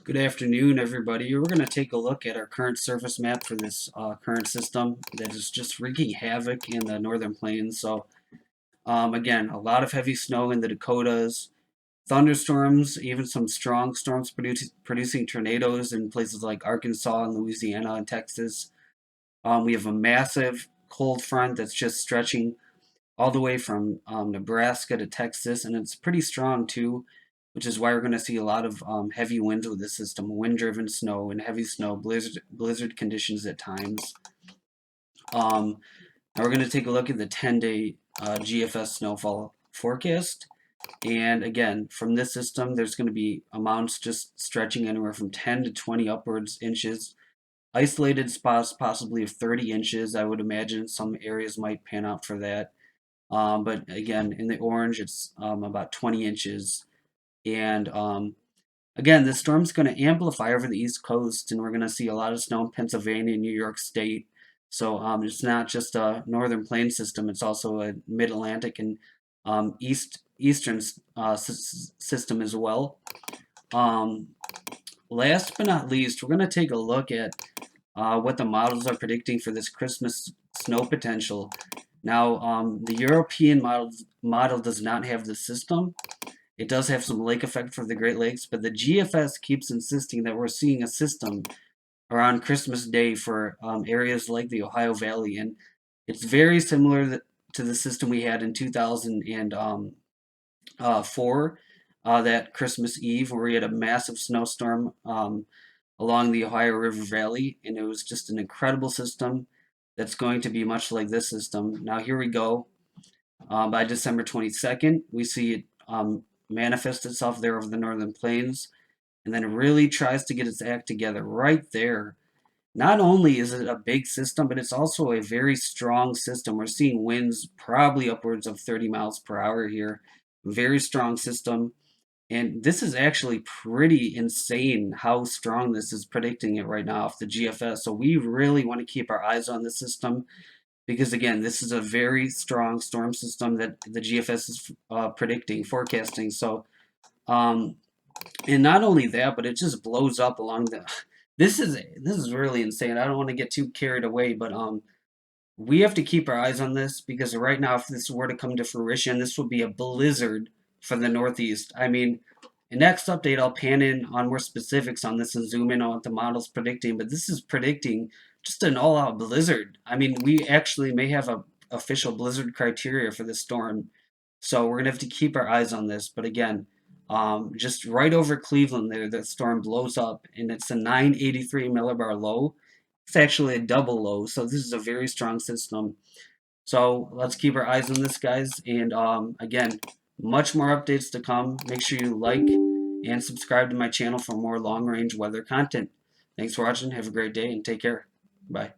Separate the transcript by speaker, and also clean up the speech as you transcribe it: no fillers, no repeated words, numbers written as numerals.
Speaker 1: Good afternoon, everybody. We're going to take a look at our current surface map for this current system that is just wreaking havoc in the northern plains. Again, a lot of heavy snow in the Dakotas, thunderstorms, even some strong storms producing tornadoes in places like Arkansas and Louisiana and Texas. We have a massive cold front that's just stretching all the way from Nebraska to Texas, and it's pretty strong too, which is why we're going to see a lot of heavy winds with this system, wind-driven snow and heavy snow, blizzard conditions at times. Um, Now we're going to take a look at the 10-day GFS snowfall forecast. And again, from this system, there's going to be amounts just stretching anywhere from 10 to 20 upwards inches. Isolated spots possibly of 30 inches. I would imagine some areas might pan out for that. But again, in the orange, it's about 20 inches. And again, this storm's going to amplify over the East Coast, and we're going to see a lot of snow in Pennsylvania and New York State. It's not just a northern plain system; it's also a mid-Atlantic and eastern system as well. Um, Last but not least, we're going to take a look at what the models are predicting for this Christmas snow potential. Now, the European model does not have the system. It does have some lake effect for the Great Lakes, but the GFS keeps insisting that we're seeing a system around Christmas Day for areas like the Ohio Valley, and it's very similar to the system we had in 2004, that Christmas Eve, where we had a massive snowstorm along the Ohio River Valley, and it was just an incredible system that's going to be much like this system. Now, here we go. By December 22nd, we see it manifest itself there over the northern plains, and then it really tries to get its act together right there. Not only is it a big system, but it's also a very strong system. We're seeing winds probably upwards of 30 miles per hour here. Very strong system. And this is actually pretty insane how strong this is predicting it right now off the GFS. So we really want to keep our eyes on the system because, again, this is a very strong storm system that the GFS is predicting, forecasting. Um, and not only that, but it just blows up along the. This is really insane. I don't want to get too carried away, but we have to keep our eyes on this because right now, if this were to come to fruition, this would be a blizzard for the Northeast. I mean, in next update, I'll pan in on more specifics on this and zoom in on what the model's predicting, but this is predicting just an all-out blizzard. I mean, we actually may have a official blizzard criteria for this storm, so we're gonna have to keep our eyes on this. But again, just right over Cleveland there, the storm blows up, and it's a 983 millibar low. It's actually a double low, so this is a very strong system. So let's keep our eyes on this, guys. And again, much more updates to come. Make sure you like and subscribe to my channel for more long-range weather content. Thanks for watching. Have a great day and take care. Bye.